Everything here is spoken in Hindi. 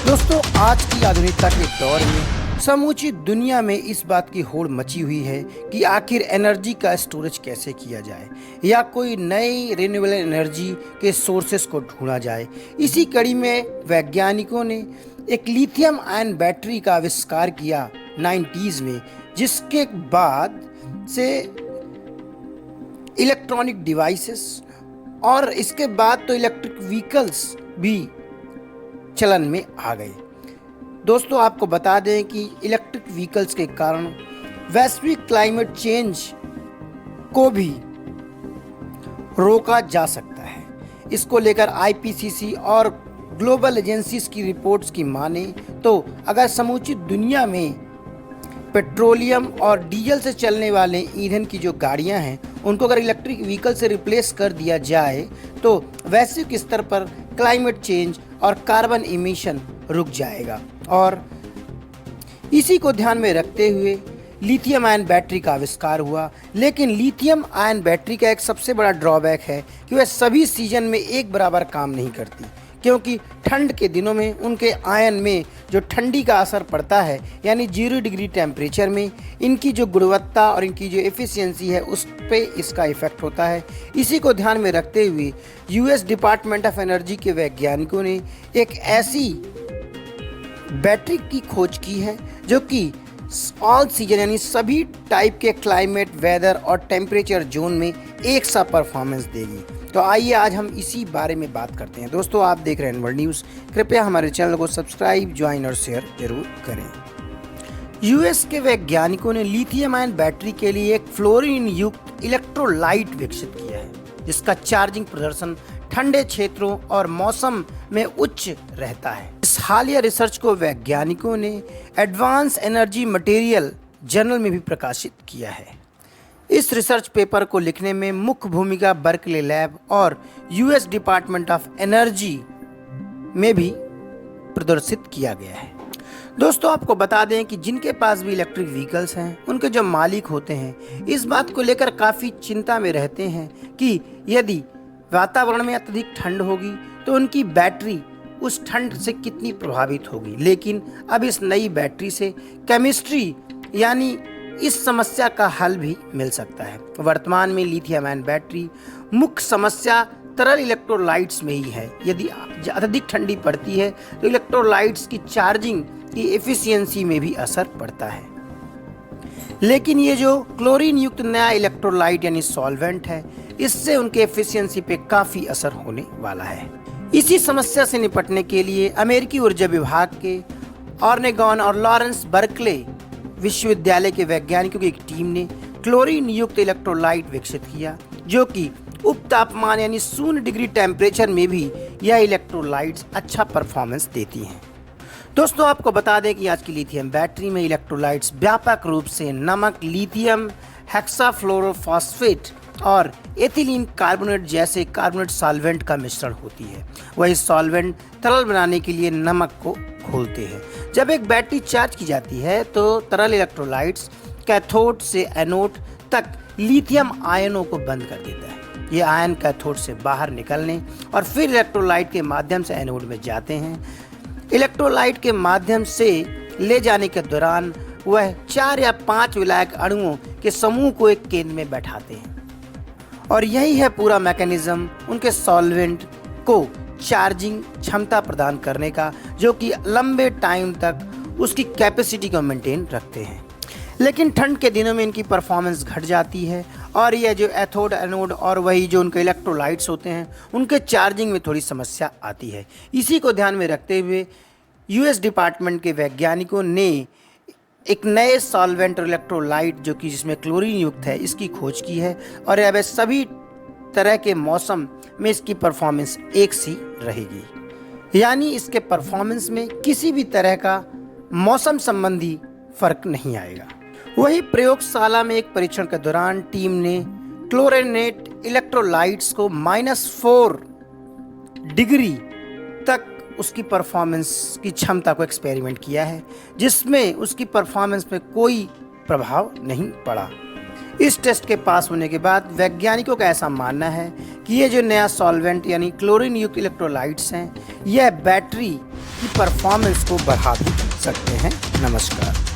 दोस्तों, आज की आधुनिकता के दौर में समूची दुनिया में इस बात की होड़ मची हुई है कि आखिर एनर्जी का स्टोरेज कैसे किया जाए या कोई नई रिन्यूएबल एनर्जी के सोर्सेस को ढूंढा जाए। इसी कड़ी में वैज्ञानिकों ने एक लिथियम आयन बैटरी का आविष्कार किया 90s में, जिसके बाद से इलेक्ट्रॉनिक डिवाइसेस और इसके बाद तो इलेक्ट्रिक व्हीकल्स भी चलन में आ गए। दोस्तों, आपको बता दें कि इलेक्ट्रिक व्हीकल्स के कारण वैश्विक क्लाइमेट चेंज को भी रोका जा सकता है। इसको लेकर आईपीसीसी और ग्लोबल एजेंसीज की रिपोर्ट्स की माने तो अगर समूची दुनिया में पेट्रोलियम और डीजल से चलने वाले ईंधन की जो गाड़ियां हैं उनको अगर इलेक्ट्रिक व्हीकल से रिप्लेस कर दिया जाए तो वैश्विक स्तर पर क्लाइमेट चेंज और कार्बन इमिशन रुक जाएगा। और इसी को ध्यान में रखते हुए लिथियम आयन बैटरी का आविष्कार हुआ। लेकिन लिथियम आयन बैटरी का एक सबसे बड़ा ड्रॉबैक है कि वह सभी सीजन में एक बराबर काम नहीं करती, क्योंकि ठंड के दिनों में उनके आयन में जो ठंडी का असर पड़ता है, यानी 0 डिग्री टेम्परेचर में इनकी जो गुणवत्ता और इनकी जो एफिशिएंसी है उस पे इसका इफेक्ट होता है। इसी को ध्यान में रखते हुए यूएस डिपार्टमेंट ऑफ एनर्जी के वैज्ञानिकों ने एक ऐसी बैटरी की खोज की है जो कि ऑल सीजन यानी सभी टाइप के क्लाइमेट, वेदर और टेम्परेचर जोन में एक सा परफॉर्मेंस देगी। तो आइए आज हम इसी बारे में बात करते हैं। दोस्तों, आप देख रहे हैं वर्ल्ड न्यूज़। कृपया हमारे चैनल को सब्सक्राइब, ज्वाइन और शेयर जरूर करें। यूएस के वैज्ञानिकों ने लिथियम आयन बैटरी के लिए एक फ्लोरीन युक्त इलेक्ट्रोलाइट विकसित किया है, जिसका चार्जिंग प्रदर्शन ठंडे क्षेत्रों और मौसम में उच्च रहता है। इस हालिया रिसर्च को वैज्ञानिकों ने एडवांस एनर्जी मटेरियल जर्नल में भी प्रकाशित किया है। इस रिसर्च पेपर को लिखने में मुख्य भूमिका बर्कले लैब और यूएस डिपार्टमेंट ऑफ एनर्जी में भी प्रदर्शित किया गया है। दोस्तों, आपको बता दें कि जिनके पास भी इलेक्ट्रिक व्हीकल्स हैं उनके जो मालिक होते हैं इस बात को लेकर काफ़ी चिंता में रहते हैं कि यदि वातावरण में अत्यधिक ठंड होगी तो उनकी बैटरी उस ठंड से कितनी प्रभावित होगी। लेकिन अब इस नई बैटरी से केमिस्ट्री यानी इस समस्या का हल भी मिल सकता है। वर्तमान में लिथियम आयन बैटरी मुख्य समस्या तरल इलेक्ट्रोलाइट्स में ही है। यदि अत्यधिक ठंडी पड़ती है तो इलेक्ट्रोलाइट्स की चार्जिंग की एफिशिएंसी में भी असर पड़ता है। लेकिन ये जो क्लोरीन युक्त नया इलेक्ट्रोलाइट यानी सॉल्वेंट है, इससे उनके एफिशिएंसी पे काफ़ी असर होने वाला है। इसी समस्या से निपटने के लिए अमेरिकी ऊर्जा विभाग के ऑर्नेगॉन और लॉरेंस बर्कले विश्वविद्यालय के वैज्ञानिकों की एक टीम ने क्लोरीन युक्त इलेक्ट्रोलाइट विकसित किया, जो कि उप तापमान यानी 0 डिग्री टेम्परेचर में भी यह इलेक्ट्रोलाइट्स अच्छा परफॉर्मेंस देती हैं। दोस्तों, आपको बता दें कि आज की लिथियम बैटरी में इलेक्ट्रोलाइट्स व्यापक रूप से नमक, लिथियम हेक्साफ्लोरोफॉस्फेट और एथिलीन कार्बोनेट जैसे कार्बोनेट सॉल्वेंट का मिश्रण होती है। वही सॉल्वेंट तरल बनाने के लिए नमक को घोलते हैं। जब एक बैटरी चार्ज की जाती है तो तरल इलेक्ट्रोलाइट्स कैथोड से एनोड तक लिथियम आयनों को बंद कर देता है। ये आयन कैथोड से बाहर निकलने और फिर इलेक्ट्रोलाइट के माध्यम से एनोड में जाते हैं। इलेक्ट्रोलाइट के माध्यम से ले जाने के दौरान वह 4 या 5 विलायक अणुओं के समूह को एक केंद्र में बैठाते हैं और यही है पूरा मैकेनिज्म उनके सॉल्वेंट को चार्जिंग क्षमता प्रदान करने का, जो कि लंबे टाइम तक उसकी कैपेसिटी को मेंटेन रखते हैं। लेकिन ठंड के दिनों में इनकी परफॉर्मेंस घट जाती है और यह जो एथोड, एनोड और वही जो उनके इलेक्ट्रोलाइट्स होते हैं उनके चार्जिंग में थोड़ी समस्या आती है। इसी को ध्यान में रखते हुए यूएस डिपार्टमेंट के वैज्ञानिकों ने एक नए सॉल्वेंट और इलेक्ट्रोलाइट जो कि जिसमें क्लोरीन युक्त है इसकी खोज की है और अब सभी तरह के मौसम में इसकी परफॉर्मेंस एक सी रहेगी, यानी इसके परफॉर्मेंस में किसी भी तरह का मौसम संबंधी फर्क नहीं आएगा। वही प्रयोगशाला में एक परीक्षण के दौरान टीम ने क्लोरेनेट इलेक्ट्रोलाइट्स को -4 डिग्री तक उसकी परफॉर्मेंस की क्षमता को एक्सपेरिमेंट किया है, जिसमें उसकी परफॉर्मेंस में कोई प्रभाव नहीं पड़ा। इस टेस्ट के पास होने के बाद वैज्ञानिकों का ऐसा मानना है कि ये जो नया सॉल्वेंट यानी क्लोरीन युक्त इलेक्ट्रोलाइट्स हैं, यह बैटरी की परफॉर्मेंस को बढ़ा भी सकते हैं। नमस्कार।